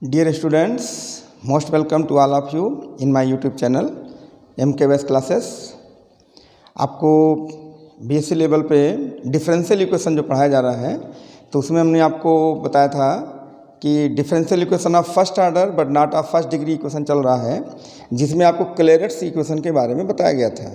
Dear students, most welcome to all of you in my YouTube channel MKBS classes. आपको BSc level पे differential equation जो पढ़ाया जा रहा है तो उसमें हमने आपको बताया था कि differential equation of first order but not of first degree equation चल रहा है, जिसमें आपको क्लेरेट्स इक्वेशन के बारे में बताया गया था।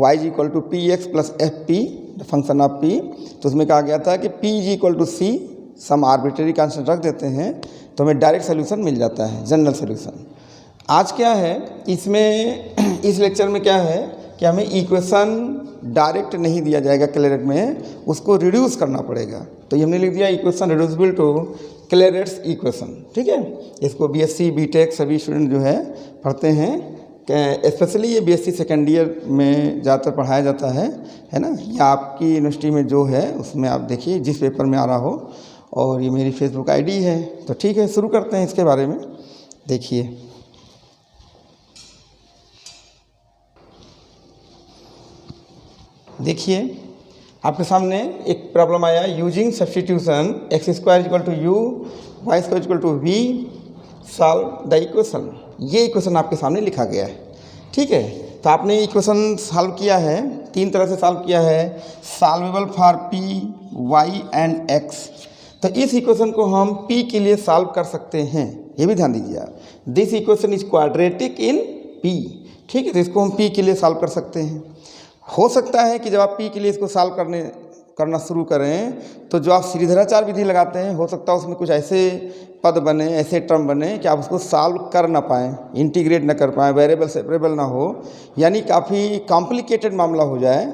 y is equal to p x plus f p function of p, तो उसमें कहा गया था कि p is equal to c, some arbitrary constant रख देते हैं तो हमें डायरेक्ट सोल्यूशन मिल जाता है, जनरल सोल्यूशन। आज क्या है इसमें, इस लेक्चर में क्या है कि हमें इक्वेशन डायरेक्ट नहीं दिया जाएगा क्लेरेट में, उसको रिड्यूस करना पड़ेगा। तो ये हमने लिख दिया इक्वेशन रिड्यूसिबल टू क्लेरेट्स इक्वेशन। ठीक है, इसको बीएससी बीटेक सभी स्टूडेंट जो है पढ़ते हैं, स्पेशली ये बीएससी सेकेंड ईयर में ज़्यादातर पढ़ाया जाता है ना। या आपकी यूनिवर्सिटी में जो है उसमें आप देखिए जिस पेपर में आ रहा हो, और ये मेरी फेसबुक आईडी है। तो ठीक है, शुरू करते हैं इसके बारे में। देखिए आपके सामने एक प्रॉब्लम आया, using substitution x square equal to u y square equal to v solve the equation. ये इक्वेशन आपके सामने लिखा गया है। ठीक है, तो आपने इक्वेशन सॉल्व किया है, तीन तरह से सॉल्व किया है। Solvable for p y and x, तो इस इक्वेशन को हम p के लिए सॉल्व कर सकते हैं, ये भी ध्यान दीजिए आप। This equation is quadratic in p। ठीक है, तो इसको हम p के लिए सॉल्व कर सकते हैं। हो सकता है कि जब आप p के लिए इसको सॉल्व करना शुरू करें तो जो आप श्रीधराचार्य विधि लगाते हैं, हो सकता है उसमें कुछ ऐसे पद बने, ऐसे टर्म बने कि आप उसको सॉल्व कर ना पाएँ, इंटीग्रेट ना कर पाएँ, वेरिएबल सेपरेबल ना हो, यानी काफ़ी कॉम्प्लिकेटेड मामला हो जाए।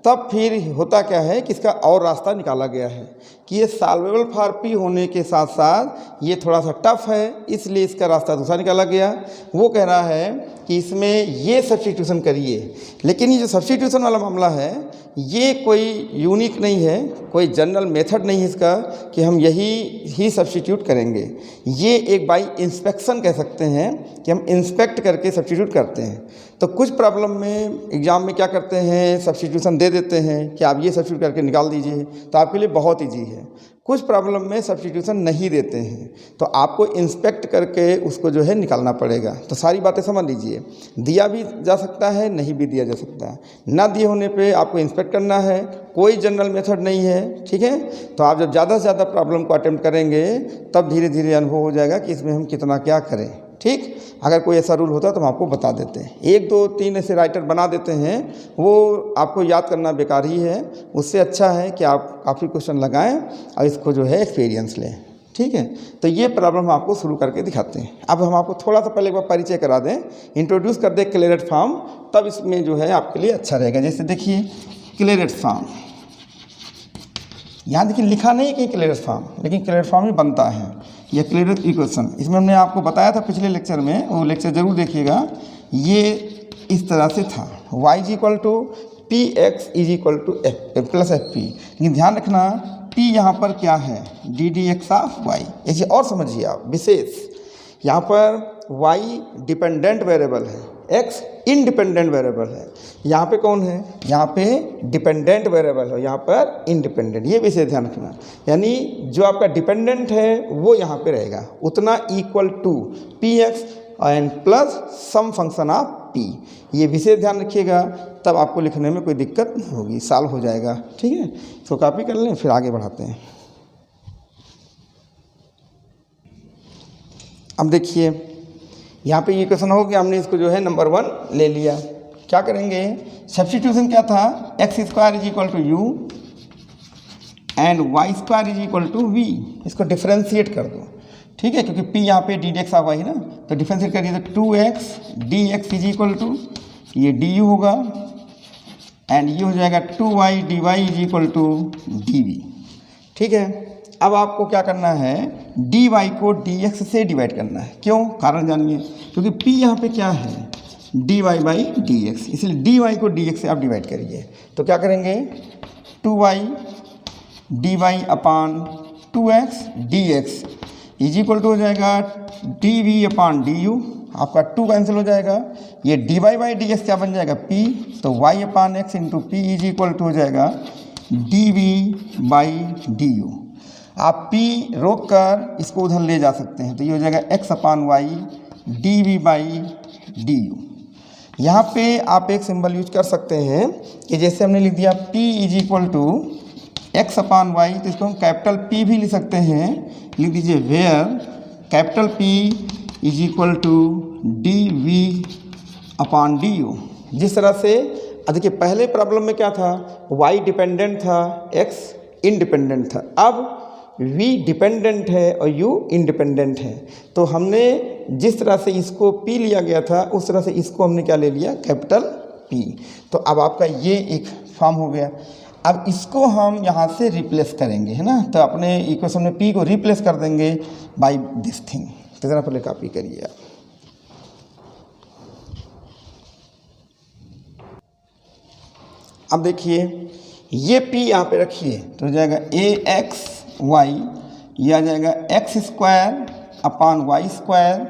तब फिर होता क्या है कि इसका और रास्ता निकाला गया है कि ये सॉल्वेबल फॉर p होने के साथ साथ ये थोड़ा सा टफ है, इसलिए इसका रास्ता दूसरा निकाला गया। वो कह रहा है कि इसमें ये सब्स्टिट्यूशन करिए, लेकिन ये जो सब्स्टिट्यूशन वाला मामला है ये कोई यूनिक नहीं है, कोई जनरल मेथड नहीं है इसका कि हम यही ही सब्स्टिट्यूट करेंगे। ये एक बाई इंस्पेक्शन कह सकते हैं कि हम इंस्पेक्ट करके सब्स्टिट्यूट करते हैं। तो कुछ प्रॉब्लम में एग्ज़ाम में क्या करते हैं, सब्स्टिट्यूशन दे देते हैं कि आप ये सब्स्टिट्यूट करके निकाल दीजिए, तो आपके लिए बहुत ईजी है। कुछ प्रॉब्लम में सब्स्टिट्यूशन नहीं देते हैं, तो आपको इंस्पेक्ट करके उसको जो है निकालना पड़ेगा। तो सारी बातें समझ लीजिए, दिया भी जा सकता है, नहीं भी दिया जा सकता है। ना दिए होने पे आपको इंस्पेक्ट करना है, कोई जनरल मेथड नहीं है। ठीक है, तो आप जब ज़्यादा से ज़्यादा प्रॉब्लम को अटेम्प्ट करेंगे तब धीरे धीरे अनुभव हो जाएगा कि इसमें हम कितना क्या करें। ठीक, अगर कोई ऐसा रूल होता तो हम आपको बता देते हैं। एक दो तीन ऐसे राइटर बना देते हैं, वो आपको याद करना बेकार ही है। उससे अच्छा है कि आप काफ़ी क्वेश्चन लगाएं और इसको जो है एक्सपीरियंस लें। ठीक है, तो ये प्रॉब्लम हम आपको शुरू करके दिखाते हैं। अब हम आपको थोड़ा सा पहले एक बार परिचय करा दें, इंट्रोड्यूस कर दें क्लेरेट फॉर्म, तब इसमें जो है आपके लिए अच्छा रहेगा। जैसे देखिए क्लेरेट फॉर्म, यहाँ देखिए लिखा नहीं कि क्लेरेट फॉर्म, लेकिन क्लेरेट फॉर्म ही बनता है। यह क्लेरेट इक्वेशन, इसमें हमने आपको बताया था पिछले लेक्चर में, वो लेक्चर जरूर देखिएगा। ये इस तरह से था, y is equal to p x is equal to f plus f p. लेकिन ध्यान रखना p यहाँ पर क्या है, d d x of y. ऐसे और समझिए आप विशेष, यहाँ पर y डिपेंडेंट वेरिएबल है, x इंडिपेंडेंट वेरिएबल है। यहाँ पे कौन है, यहाँ पे डिपेंडेंट वेरिएबल है, यहाँ पर इंडिपेंडेंट। ये विषय ध्यान रखना, यानी जो आपका डिपेंडेंट है वो यहाँ पे रहेगा, उतना equal to p x and plus some function of p। ये विषय ध्यान रखिएगा, तब आपको लिखने में कोई दिक्कत नहीं होगी, सॉल्व हो जाएगा। ठीक है, तो कॉपी कर लें, फिर आगे बढ़ाते हैं। अब देखिए यहाँ पे ये क्वेश्चन हो गया, हमने इसको जो है नंबर 1 ले लिया। क्या करेंगे, सब्स्टिट्यूशन क्या था, x square is equal to u and y square is equal to v. इसको डिफ्रेंशिएट कर दो। ठीक है, क्योंकि p यहाँ पे डी डी एक्स आ वाई है ना, तो डिफ्रेंशिएट करिए तो 2x d x is equal to ये डी यू होगा, एंड ये हो जाएगा 2y d y is equal to d v. ठीक है, अब आपको क्या करना है, dy को dx से डिवाइड करना है। क्यों, कारण जानिए, क्योंकि p यहाँ पे क्या है, dy बाई dx, इसलिए dy को dx से आप डिवाइड करिए। तो क्या करेंगे, 2y dy upon 2x dx is equal to हो जाएगा dv अपान du। आपका 2 कैंसिल हो जाएगा, ये dy बाई dx क्या बन जाएगा, p, तो y upon x into p is equal to हो जाएगा dv बाई du। आप p रोक कर इसको उधर ले जा सकते हैं, तो ये हो जाएगा x/y dv/du। यहाँ पे आप एक सिंबल यूज कर सकते हैं कि जैसे हमने लिख दिया p = x/y, तो इसको हम कैपिटल P भी लिख सकते हैं। लिख दीजिए वेयर कैपिटल P = dv/du। जिस तरह से देखिए पहले प्रॉब्लम में क्या था, y डिपेंडेंट था, x इंडिपेंडेंट था। अब v डिपेंडेंट है और u इंडिपेंडेंट है। तो हमने जिस तरह से इसको p लिया गया था उस तरह से इसको हमने क्या ले लिया, कैपिटल P। तो अब आपका ये एक फॉर्म हो गया। अब इसको हम यहाँ से रिप्लेस करेंगे, है ना। तो अपने इक्वेशन में p को रिप्लेस कर देंगे बाय दिस थिंग। तो ज़रा पहले कॉपी करिए आप। अब देखिए ये p यहाँ पे रखिए, तो हो जाएगा ax/y, ये आ जाएगा x²/y²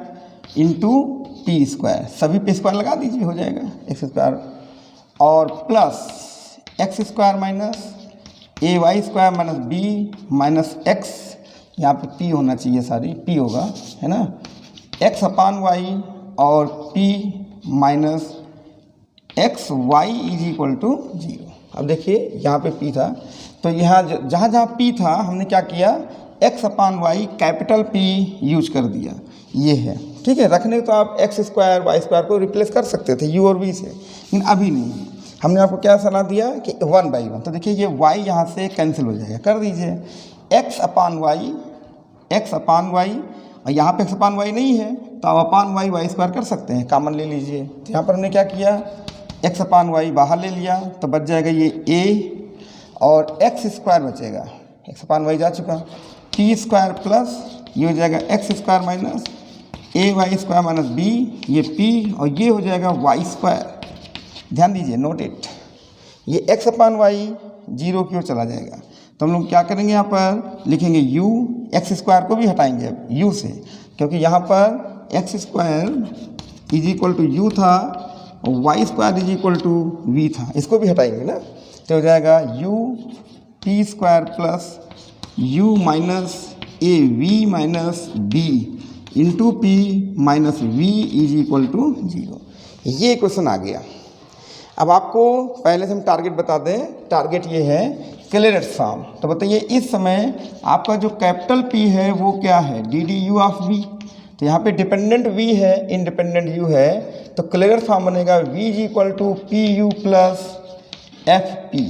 इंटू p²। सभी पे स्क्वायर लगा दीजिए, हो जाएगा x², और plus x² minus ay² - b minus x, यहाँ पे p होना चाहिए, सारी p होगा, है ना, x/y और p माइनस xy = 0। अब देखिए यहाँ पे p था, तो यहाँ जहाँ जहाँ p था हमने क्या किया, x/y कैपिटल P यूज कर दिया, ये है, ठीक है। रखने तो आप x² y² को रिप्लेस कर सकते थे u और v से, लेकिन अभी नहीं। हमने आपको क्या सलाह दिया कि 1/1। तो देखिए ये y यहाँ से कैंसिल हो जाएगा, कर दीजिए x/y और यहाँ पे x/y नहीं है तो आप y y² कर सकते हैं, कॉमन ले लीजिए। तो यहाँ पर हमने क्या किया, x/y बाहर ले लिया, तो बच जाएगा ये a और x² बचेगा, x/y जा चुका, p² प्लस ये हो जाएगा x² माइनस ay² - b, ये p, और ये हो जाएगा y²। ध्यान दीजिए, नोट इट, ये x/y 0 की ओर चला जाएगा। तो हम लोग क्या करेंगे, यहाँ पर लिखेंगे u, x² को भी हटाएंगे अब u से, क्योंकि यहाँ पर x² = u था और y² = v था, इसको भी हटाएंगे ना। तो हो जाएगा u p² plus u minus av minus b into p minus v = 0। ये क्वेश्चन आ गया। अब आपको पहले से हम टारगेट बता दें, टारगेट ये है क्लियरेट फॉर्म। तो बताइए इस समय आपका जो कैपिटल P है वो क्या है, dd/u(v). तो यहाँ पे डिपेंडेंट v है, इंडिपेंडेंट u है, तो क्लियरेट फॉर्म बनेगा v = pu plus fp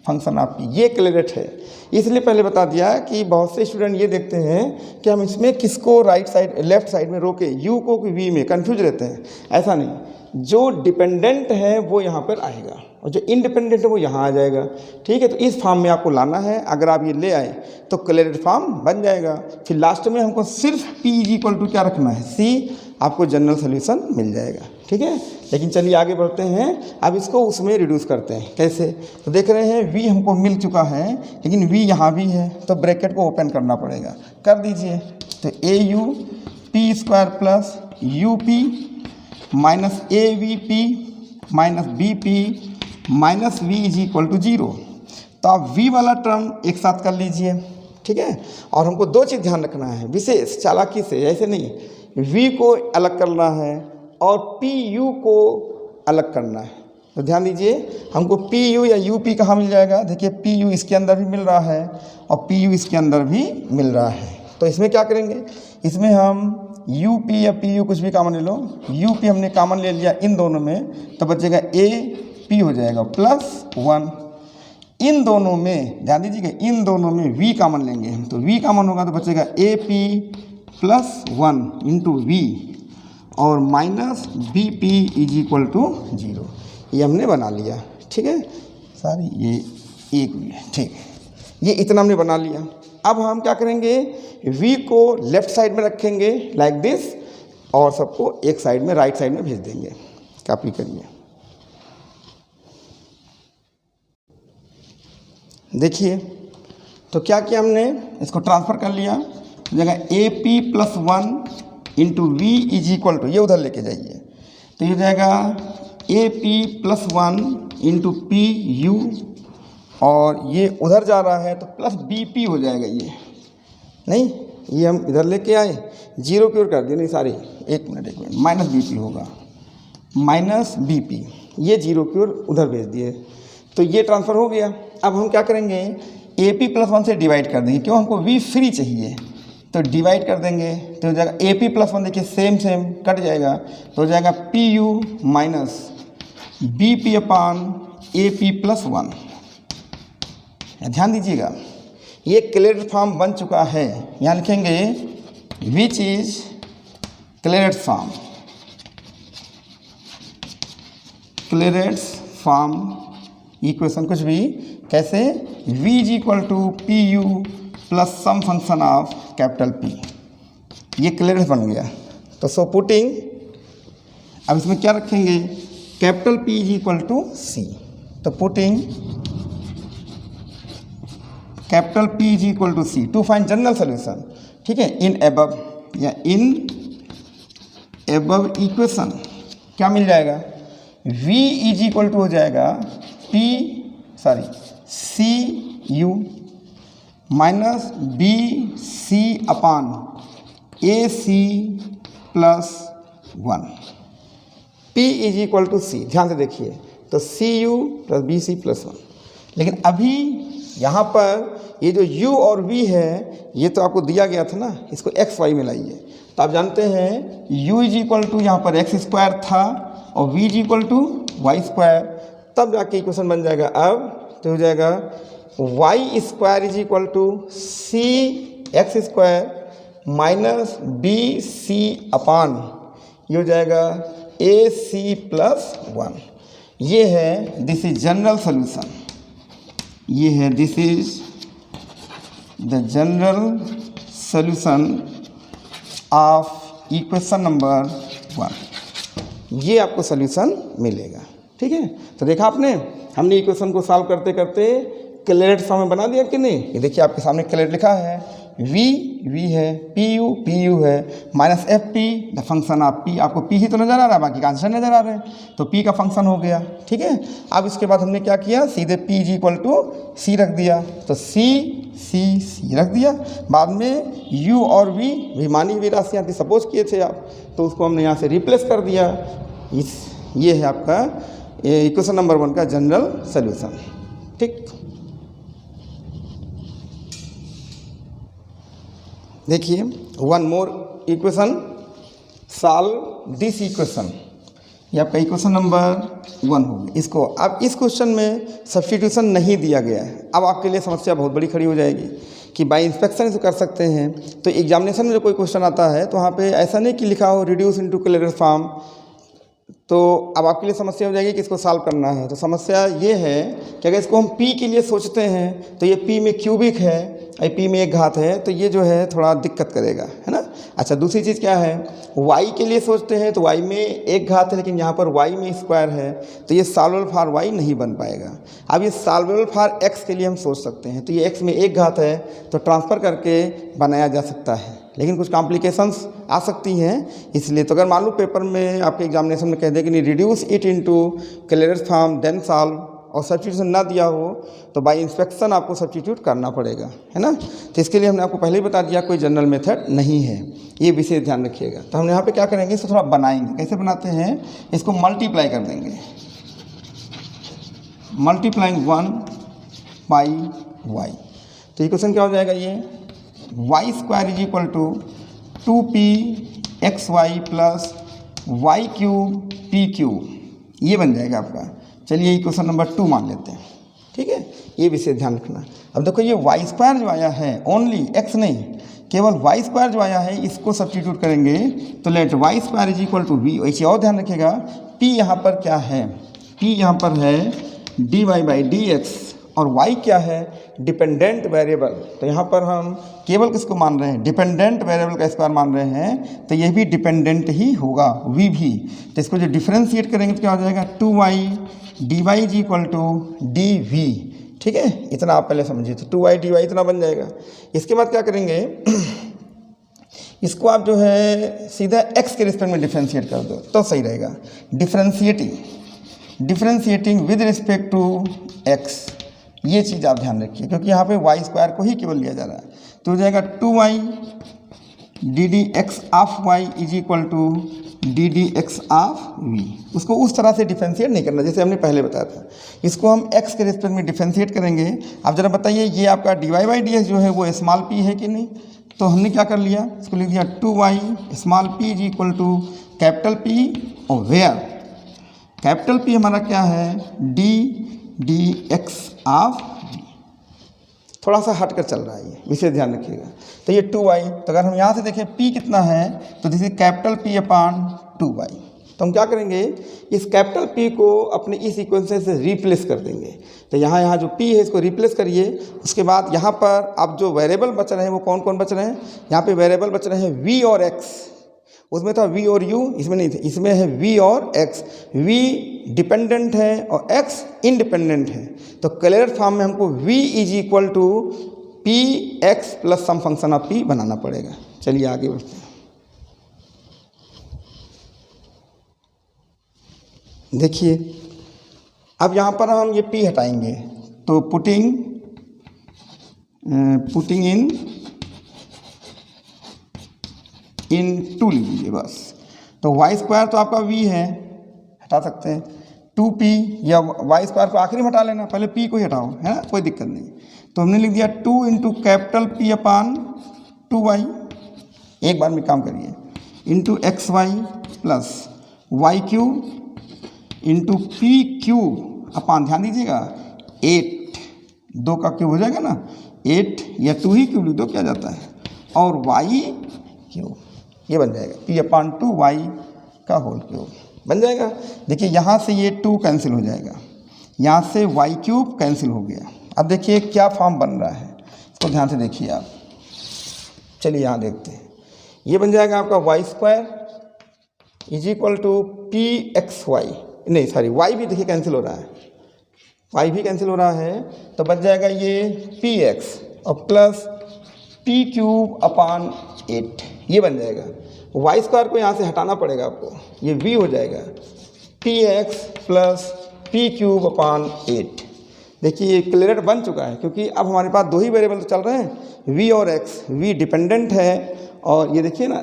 function of p। ये क्लियरेट है, इसलिए पहले बता दिया कि बहुत से स्टूडेंट ये देखते हैं कि हम इसमें किसको राइट साइड लेफ्ट साइड में रोके, u को कि v में, कंफ्यूज रहते हैं। ऐसा नहीं, जो डिपेंडेंट है वो यहाँ पर आएगा और जो इंडिपेंडेंट है वो यहाँ आ जाएगा, ठीक है। तो इस फॉर्म में आपको लाना है, अगर आप ये ले आए तो क्लियरेट फॉर्म बन जाएगा। फिर लास्ट में हमको सिर्फ p = क्या रखना है, c, आपको जनरल सोल्यूशन मिल जाएगा, ठीक है। लेकिन चलिए आगे बढ़ते हैं, अब इसको उसमें रिड्यूस करते हैं। कैसे, तो देख रहे हैं v हमको मिल चुका है, लेकिन v यहाँ भी है, तो ब्रैकेट को ओपन करना पड़ेगा, कर दीजिए। तो au p² plus up minus avp minus bp minus v = 0। तो आप v वाला टर्म एक साथ कर लीजिए, ठीक है। और हमको दो चीज़ ध्यान रखना है विशेष चालाकी से, ऐसे नहीं, v को अलग करना है और pu को अलग करना है। तो ध्यान दीजिए, हमको pu या up कहाँ मिल जाएगा, देखिए pu इसके अंदर भी मिल रहा है और pu इसके अंदर भी मिल रहा है। तो इसमें क्या करेंगे, इसमें हम UP या PU कुछ भी कॉमन ले लो, UP हमने कॉमन ले लिया इन दोनों में, तो बचेगा AP हो जाएगा प्लस 1। इन दोनों में ध्यान दीजिएगा, इन दोनों में V कॉमन लेंगे हम, तो V कॉमन होगा तो बचेगा AP प्लस 1 इंटू V और माइनस BP = 0। ये हमने बना लिया, ठीक है। सारी ये एक भी है, ठीक है, ये इतना हमने बना लिया। अब हम क्या करेंगे, v को लेफ्ट साइड में रखेंगे लाइक दिस और सबको एक साइड में राइट साइड में भेज देंगे। कॉपी करिए, देखिए तो क्या किया हमने, इसको ट्रांसफ़र कर लिया, जगह AP प्लस 1 इंटू V = ये उधर लेके जाइए, तो ये जाएगा AP प्लस 1 इंटू PU और ये उधर जा रहा है तो प्लस BP हो जाएगा ये, नहीं, ये हम इधर लेके आए, जीरो की ओर कर दिए, नहीं सारी, एक मिनट माइनस बी पी होगा, माइनस बी पी, ये जीरो की ओर उधर भेज दिए, तो ये ट्रांसफ़र हो गया। अब हम क्या करेंगे, ए पी प्लस 1 से डिवाइड कर देंगे, क्यों, हमको वी फ्री चाहिए, तो डिवाइड कर देंगे, तो हो जाएगा ए पी प्लस 1, देखिए सेम सेम कट जाएगा, तो हो जाएगा p u minus b p upon a p plus 1। ध्यान दीजिएगा, ये क्लेरेट फॉर्म बन चुका है, यहाँ लिखेंगे which is Clairaut form, Clairaut form equation कुछ भी कैसे, v is equal to p u plus some function of capital P, ये क्लियर बन गया। तो सो पुटिंग, अब इसमें क्या रखेंगे, capital P is equal to C, तो putting capital P is equal to C to find general solution, ठीक है, इन एबव या इन एबव इक्वेशन क्या मिल जाएगा, v इज इक्वल टू हो जाएगा C U minus B C upon A C plus 1, P is equal to C, ध्यान से देखिए, तो C you plus B C plus 1। लेकिन अभी यहाँ पर ये जो u और v है, ये तो आपको दिया गया था ना, इसको x y में लाइए, तो आप जानते हैं u इज इक्वल टू यहाँ पर x स्क्वायर था और v is equal to y square, तब जाके इक्वेशन बन जाएगा। अब तो हो जाएगा y square is equal to C X square minus B C upon, ये हो जाएगा ए सी प्लस 1। ये है, दिस इज जनरल सोल्यूशन, ये है, this is the general solution of equation number 1। ये आपको सोल्यूशन मिलेगा, ठीक है। तो देखा आपने, हमने इक्वेशन को सॉल्व करते करते क्लेरेट फॉर्म में बना दिया कि नहीं। ये देखिए आपके सामने क्लेरेट लिखा है, v है, पी यू है, minus F P the function of p, आपको p ही तो नज़र आ रहा है, बाकी कांस्टेंट नज़र आ रहे हैं, तो p का फंक्शन हो गया, ठीक है। अब इसके बाद हमने क्या किया, सीधे p is equal to c रख दिया, तो c रख दिया, बाद में u और v विमानी हुई राशियाँ थी, सपोज किए थे आप, तो उसको हमने यहाँ से रिप्लेस कर दिया। ये है आपका इक्वेशन नंबर 1 का जनरल सोल्यूशन, ठीक। देखिए one more equation, solve this equation, ये आपका इक्वेशन नंबर 1 होगी। इसको अब इस क्वेश्चन में सब्स्टिट्यूशन नहीं दिया गया है, अब आपके लिए समस्या बहुत बड़ी खड़ी हो जाएगी कि बाय इंस्पेक्शन इसको कर सकते हैं। तो एग्जामिनेशन में जो कोई क्वेश्चन आता है तो वहाँ पे ऐसा नहीं कि लिखा हो रिड्यूस इनटू क्लेरेट फॉर्म, तो अब आपके लिए समस्या हो जाएगी कि इसको सॉल्व करना है। तो समस्या ये है कि अगर इसको हम p के लिए सोचते हैं तो ये p में क्यूबिक है, p में एक घात है, तो ये जो है थोड़ा दिक्कत करेगा, है ना। अच्छा, दूसरी चीज़ क्या है, y के लिए सोचते हैं तो y में एक घात है, लेकिन यहाँ पर y में स्क्वायर है, तो ये सॉल्वेबल फॉर y नहीं बन पाएगा। अब ये सॉल्वेबल फॉर x के लिए हम सोच सकते हैं, तो ये x में एक घात है, तो ट्रांसफ़र करके बनाया जा सकता है, लेकिन कुछ कॉम्प्लिकेशंस आ सकती हैं। इसलिए तो अगर मान लो पेपर में आपके एग्जामिनेशन में कह दे कि नहीं reduce it into Clairaut form then solve, और सब्स्टिट्यूशन ना दिया हो तो बाय इंस्पेक्शन आपको सब्स्टिट्यूट करना पड़ेगा, है ना। तो इसके लिए हमने आपको पहले ही बता दिया कोई जनरल मेथड नहीं है, ये विशेष ध्यान रखिएगा। तो हम यहाँ पे क्या करेंगे, इसको थोड़ा बनाएंगे। कैसे बनाते हैं, इसको मल्टीप्लाई कर देंगे, मल्टीप्लाइंग 1 बाई y, तो इक्वेशन क्या हो जाएगा, ये y square is equal to 2p xy plus y cube p cube, ये बन जाएगा आपका। चलिए इक्वेशन नंबर 2 मान लेते हैं, ठीक है, ये विशेष ध्यान रखना। अब देखो ये वाई स्क्वायर जो आया है, ओनली x नहीं, केवल वाई स्क्वायर जो आया है इसको सब्स्टिट्यूट करेंगे तो let y square is equal to वी। ऐसे और ध्यान रखिएगा, p यहाँ पर क्या है, p यहाँ पर है dy बाई डी एक्स, और y क्या है, डिपेंडेंट वेरिएबल। तो यहाँ पर हम केवल किसको मान रहे हैं, डिपेंडेंट वेरिएबल का स्क्वायर मान रहे हैं, तो ये भी डिपेंडेंट ही होगा, v भी। तो इसको जो डिफ्रेंशिएट करेंगे तो क्या हो जाएगा, 2y dy is equal to dv, ठीक है, इतना आप पहले समझिए। तो 2y dy इतना बन जाएगा। इसके बाद क्या करेंगे इसको आप जो है सीधा x के रिस्पेक्ट में डिफ्रेंशिएट कर दो तो सही रहेगा। Differentiating with respect to x, ये चीज़ आप ध्यान रखिए, क्योंकि यहाँ पे वाई स्क्वायर को ही केवल लिया जा रहा है। तो हो जाएगा 2y d d x of y is equal to d d x of v. उसको उस तरह से डिफ्रेंशिएट नहीं करना जैसे हमने पहले बताया था, इसको हम x के रिस्पेक्ट में डिफ्रेंशिएट करेंगे। अब जरा बताइए ये आपका d y by d x जो है वो स्मॉल p है कि नहीं, तो हमने क्या कर लिया, इसको लिख दिया 2y small p is equal to capital P और वेयर कैपिटल P हमारा क्या है d d x of v. थोड़ा सा हट कर चल रहा है ये, विशेष ध्यान रखिएगा। तो ये 2y, तो अगर हम यहाँ से देखें p कितना है तो this is capital P upon 2y। तो हम क्या करेंगे, इस कैपिटल P को अपने इस इक्वेशन से रिप्लेस कर देंगे। तो यहाँ जो P है इसको रिप्लेस करिए। उसके बाद यहाँ पर अब जो वेरिएबल बच रहे हैं वो कौन कौन बच रहे हैं, यहाँ पे वेरिएबल बच रहे हैं v और x। उसमें था v और u, इसमें नहीं थे, इसमें है v और x। v डिपेंडेंट है और x इंडिपेंडेंट है। तो कैलकुलेट फॉर्म में हमको v is equal to p x plus some function of p बनाना पड़ेगा। चलिए आगे बढ़ते हैं। देखिए अब यहाँ पर हम ये p हटाएंगे तो पुटिंग इन टू लीजिए बस। तो वाई स्क्वायर तो आपका v है, हटा सकते हैं 2p, या वाई स्क्वायर को आखिरी में हटा लेना, पहले p को ही हटाओ, है ना, कोई दिक्कत नहीं। तो हमने लिख दिया 2 इंटू कैपिटल P अपान 2y, एक बार में काम करिए, into x y plus y cube into p cube upon, ध्यान दीजिएगा 8, 2 का क्यूब हो जाएगा ना, 8 या 2 ही क्यूब लिख दो क्या जाता है, और वाई क्यूब ये बन जाएगा p अपान 2y का होल क्यूब बन जाएगा। देखिए यहाँ से ये 2 कैंसिल हो जाएगा, यहाँ से वाई क्यूब कैंसिल हो गया। अब देखिए क्या फॉर्म बन रहा है, इसको ध्यान से देखिए आप। चलिए यहाँ देखते हैं, ये बन जाएगा आपका y square is equal to p x y, नहीं सॉरी वाई भी देखिए कैंसिल हो रहा है, वाई भी कैंसिल हो रहा है, तो बच जाएगा ये पी एक्स और प्लस पी क्यूब अपान 8, ये बन जाएगा। वाई स्क्वायर को यहाँ से हटाना पड़ेगा आपको, ये v हो जाएगा P x plus P cube upon 8। देखिए ये क्लियर बन चुका है क्योंकि अब हमारे पास 2 ही वेरिएबल तो चल रहे हैं, v और x। v डिपेंडेंट है और ये देखिए ना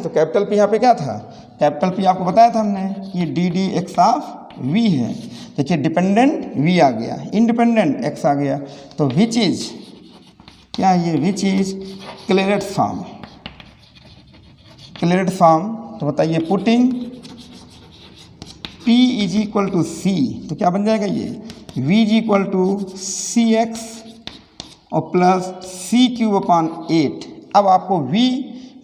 तो कैपिटल P यहाँ पे क्या था, कैपिटल P आपको बताया था हमने, ये D d x of v है। देखिए डिपेंडेंट v आ गया, इंडिपेंडेंट x आ गया, तो विच इज क्या है ये, which is Clairaut form. Clairaut form तो बताइए putting P is equal to C, तो क्या बन जाएगा ये v is equal to C x और प्लस सी क्यूब अपान 8। अब आपको v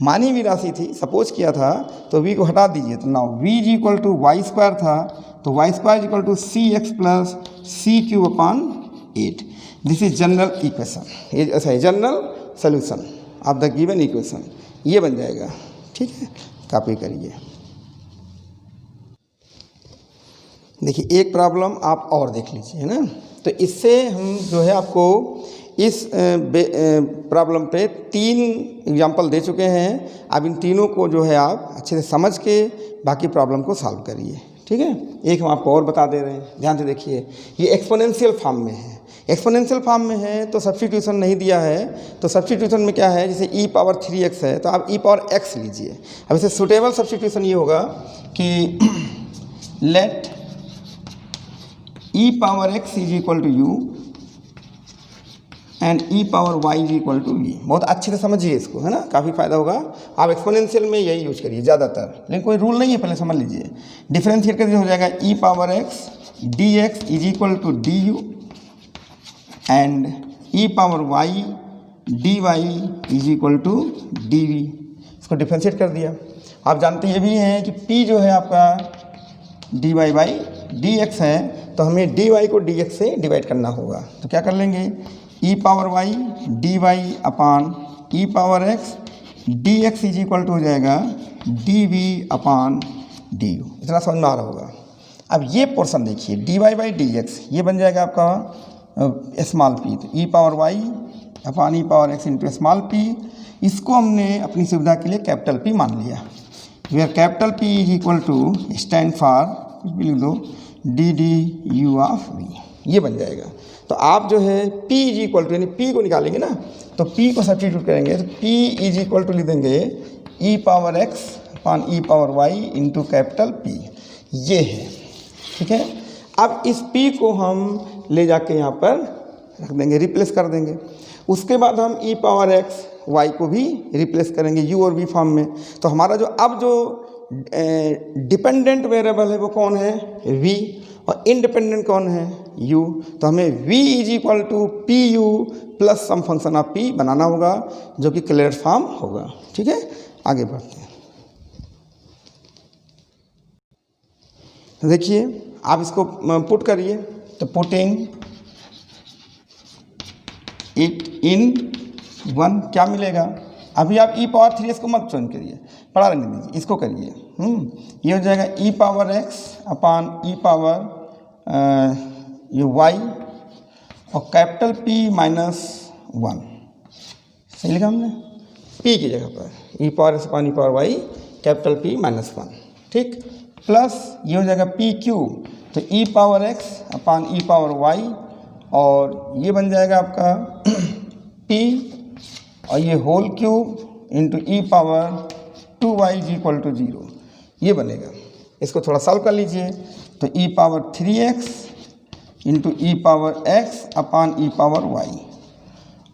मानी हुई राशि थी, सपोज किया था, तो v को हटा दीजिए, तो now v is equal to y square था, तो y square is equal to C x plus c cube upon 8। This is general equation, ये ऐसा है general solution of the given equation, ये बन जाएगा। ठीक है, कॉपी करिए। देखिए एक प्रॉब्लम आप और देख लीजिए, है ना, तो इससे हम जो है आपको इस प्रॉब्लम पे 3 एग्जाम्पल दे चुके हैं। अब इन तीनों को जो है आप अच्छे से समझ के बाकी प्रॉब्लम को सॉल्व करिए। ठीक है, एक हम आपको और बता दे रहे हैं, ध्यान से देखिए। ये एक्सपोनेंशियल फॉर्म में है, एक्सपोनेंशियल फॉर्म में है तो सब्स्टिट्यूशन नहीं दिया है, तो सब्स्टिट्यूशन में क्या है, जैसे e पावर 3x है तो आप e पावर x लीजिए। अब इसे सुटेबल सब्स्टिट्यूशन ये होगा कि let e power x is equal to u and e power y is equal to v। बहुत अच्छे से समझिए इसको, है ना, काफ़ी फायदा होगा। आप एक्सपोनेंशियल में यही यूज करिए ज़्यादातर, लेकिन कोई रूल नहीं है, पहले समझ लीजिए। डिफरेंशिएट करके हो जाएगा e power x dx is equal to du and e power y dy is equal to dv। इसको डिफरेंशिएट कर दिया। आप जानते ये भी हैं कि p जो है आपका dy बाई dx है, तो हमें dy को dx से डिवाइड करना होगा। तो क्या कर लेंगे, e power y dy upon e power x dx is equal to हो जाएगा dv अपान du। इतना समझ में आ रहा होगा। अब ये पोर्शन देखिए dy बाई dx, ये बन जाएगा आपका स्मॉल p, तो e पावर y अपान e power x into small p। इसको हमने अपनी सुविधा के लिए कैपिटल P मान लिया, where capital P is equal to stand for, कुछ भी लिख दो, d d u of v, ये बन जाएगा। तो आप जो है p इज इक्वल टू, यानी p को निकालेंगे ना, तो p को सब्स्टिट्यूट करेंगे तो p इज इक्वल टू लिख देंगे e power x upon e power y into capital P, ये है। ठीक है, अब इस p को हम ले जाके यहाँ पर रख देंगे, रिप्लेस कर देंगे। उसके बाद हम e पावर x y को भी रिप्लेस करेंगे u और v फॉर्म में। तो हमारा जो अब जो डिपेंडेंट वेरिएबल है वो कौन है, v, और इंडिपेंडेंट कौन है, u। तो हमें v is equal to p u plus some function of p बनाना होगा जो कि क्लियर फॉर्म होगा। ठीक है, आगे बढ़ते हैं। तो देखिए आप इसको पुट करिए, तो पुटिंग इट इन 1 क्या मिलेगा। अभी आप e पावर 3s को मत चेंज करिए, पढ़ा रहने दीजिए, इसको करिए। ये हो जाएगा e power x upon e power ये y और कैपिटल P माइनस 1, सही लिखा हमने, p की जगह पर e power x upon e power y capital P minus 1। ठीक, प्लस ये हो जाएगा p क्यूब, तो e power x upon e power y, और ये बन जाएगा आपका p और ये whole cube into e power 2y is equal to 0, ये बनेगा। इसको थोड़ा सॉल्व कर लीजिए, तो e power 3x into e power x अपान ई पावर y,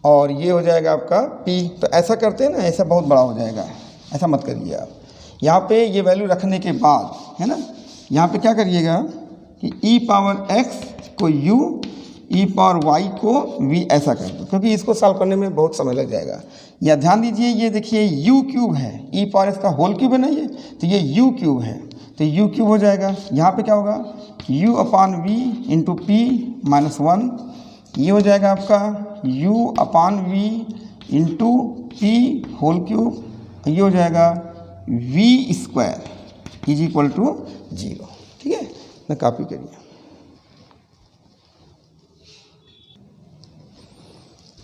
और ये हो जाएगा आपका p। तो ऐसा करते हैं ना, ऐसा बहुत बड़ा हो जाएगा, ऐसा मत करिए आप। यहाँ पे ये वैल्यू रखने के बाद है ना, यहाँ पे क्या करिएगा कि e पावर x को u, e पावर y को v ऐसा कर दो, क्योंकि इसको सॉल्व करने में बहुत समय लग जाएगा। या ध्यान दीजिए, ये देखिए u क्यूब है, e पावर x का होल क्यूब है ना ये, तो ये u क्यूब है, तो u क्यूब हो जाएगा। यहाँ पे क्या होगा, u upon v into p minus 1, ये हो जाएगा आपका u upon v into p whole cube, ये हो जाएगा v square is equal to 0। ठीक है ना, कॉपी करिए।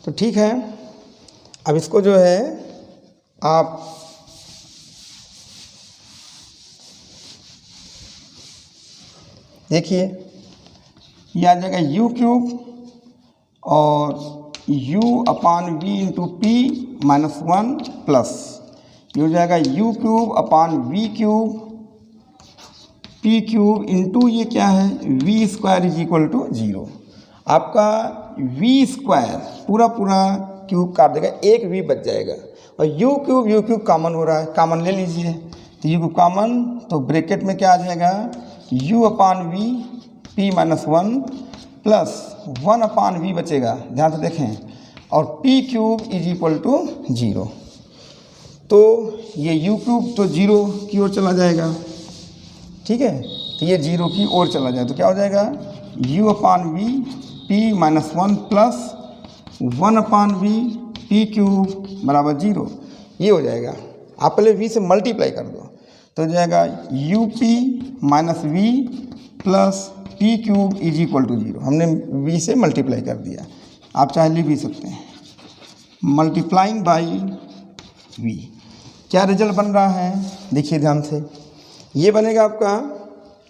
तो ठीक है, अब इसको जो है आप देखिए, ये आ जाएगा u क्यूब और u upon v into p minus 1 plus ये हो जाएगा u cube upon v cube p cube into ये क्या है v square is equal to 0। आपका v स्क्वायर पूरा क्यूब काट देगा, एक v बच जाएगा, और u क्यूब कॉमन हो रहा है, कॉमन ले लीजिए, तो u क्यूब कॉमन, तो ब्रैकेट में क्या आ जाएगा u upon v p minus 1 plus 1 upon v बचेगा, ध्यान से देखें, और p cube is equal to 0। तो ये u क्यूब तो 0 की ओर चला जाएगा, ठीक है, तो ये 0 की ओर चला जाए, तो क्या हो जाएगा u upon v p minus 1 plus 1 upon v p cube बराबर 0, ये हो जाएगा। आप पहले v से मल्टीप्लाई कर दो, तो हो जाएगा u p minus v plus p cube is equal to 0। हमने v से मल्टीप्लाई कर दिया, आप चाहे लिख भी सकते हैं, मल्टीप्लाइंग बाई v। क्या रिजल्ट बन रहा है, देखिए ध्यान से, ये बनेगा आपका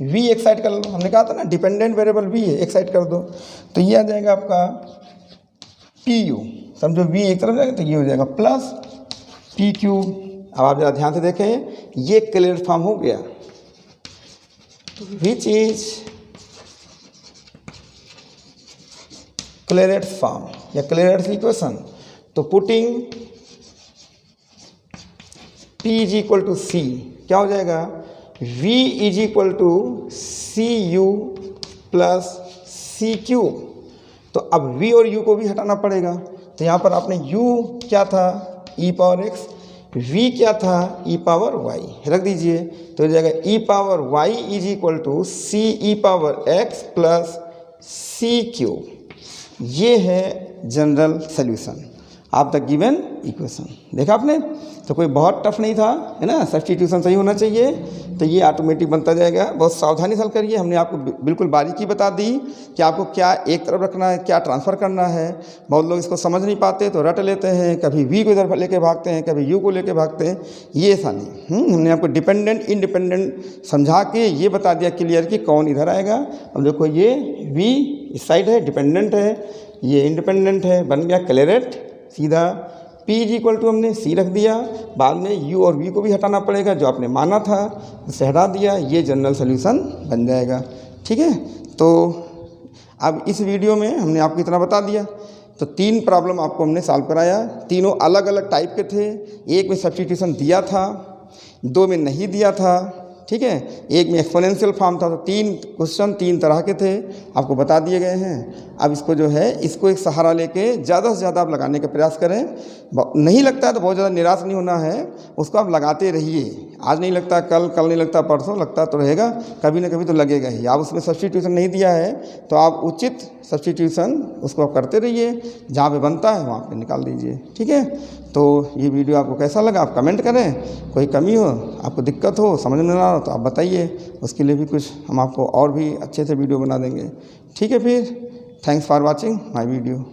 v एक साइड कर लो, हमने कहा था ना डिपेंडेंट वेरिएबल v है, एक साइड कर दो, तो ये आ जाएगा आपका pu, समझो v एक तरफ जाएगा तो ये हो जाएगा प्लस p क्यूब। अब आप ज़रा ध्यान से देखें, ये क्लियर फॉर्म हो गया, विच इज क्लियरेट फॉर्म या क्लियरेट इक्वेशन। तो putting p is equal to c, क्या हो जाएगा v is equal to c you plus c cube. तो अब v और u को भी हटाना पड़ेगा, तो यहाँ पर आपने u क्या था e पावर x, v क्या था e पावर y रख दीजिए, तो हो जाएगा e power y is equal to c e power x plus c cube. ये है general solution of the given equation. देखा आपने, तो कोई बहुत टफ नहीं था, है ना, सब्स्टिट्यूशन सही होना चाहिए, तो ये ऑटोमेटिक बनता जाएगा। बहुत सावधानी से करिए, हमने आपको बिल्कुल बारीकी बता दी कि आपको क्या एक तरफ रखना है, क्या ट्रांसफ़र करना है। बहुत लोग इसको समझ नहीं पाते तो रट लेते हैं, कभी v को इधर लेके भागते हैं, कभी u को लेके भागते हैं, ये ऐसा नहीं। हमने आपको डिपेंडेंट इंडिपेंडेंट समझा के ये बता दिया क्लियर कि कौन इधर आएगा। अब देखो ये v इस साइड है, डिपेंडेंट है, ये इंडिपेंडेंट है, बन गया क्लियरेट सीधा P इज इक्वल टू हमने C रख दिया, बाद में U और V को भी हटाना पड़ेगा, जो आपने माना था उसे हटा दिया, ये जनरल सोल्यूशन बन जाएगा। ठीक है, तो अब इस वीडियो में हमने आपको इतना बता दिया। तो 3 प्रॉब्लम आपको हमने सॉल्व कराया, तीनों अलग अलग टाइप के थे। एक में सब्स्टिट्यूशन दिया था, 2 में नहीं दिया था, ठीक है, एक में एक्सपोनेंशियल फॉर्म था। तो 3 क्वेश्चन 3 तरह के थे, आपको बता दिए गए हैं। अब इसको जो है इसको एक सहारा लेके ज़्यादा से ज़्यादा आप लगाने का प्रयास करें। नहीं लगता है तो बहुत ज़्यादा निराश नहीं होना है, उसको आप लगाते रहिए। आज नहीं लगता कल, कल नहीं लगता परसों, लगता तो रहेगा, कभी ना कभी तो लगेगा ही। आप उसमें सब्स्टिट्यूशन नहीं दिया है तो आप उचित सब्स्टिट्यूशन उसको आप करते रहिए, जहाँ पे बनता है वहाँ पे निकाल दीजिए। ठीक है, तो ये वीडियो आपको कैसा लगा आप कमेंट करें। कोई कमी हो, आपको दिक्कत हो, समझ में ना आ रहा तो आप बताइए, उसके लिए भी कुछ हम आपको और भी अच्छे से वीडियो बना देंगे। ठीक है, फिर thanks for watching my video.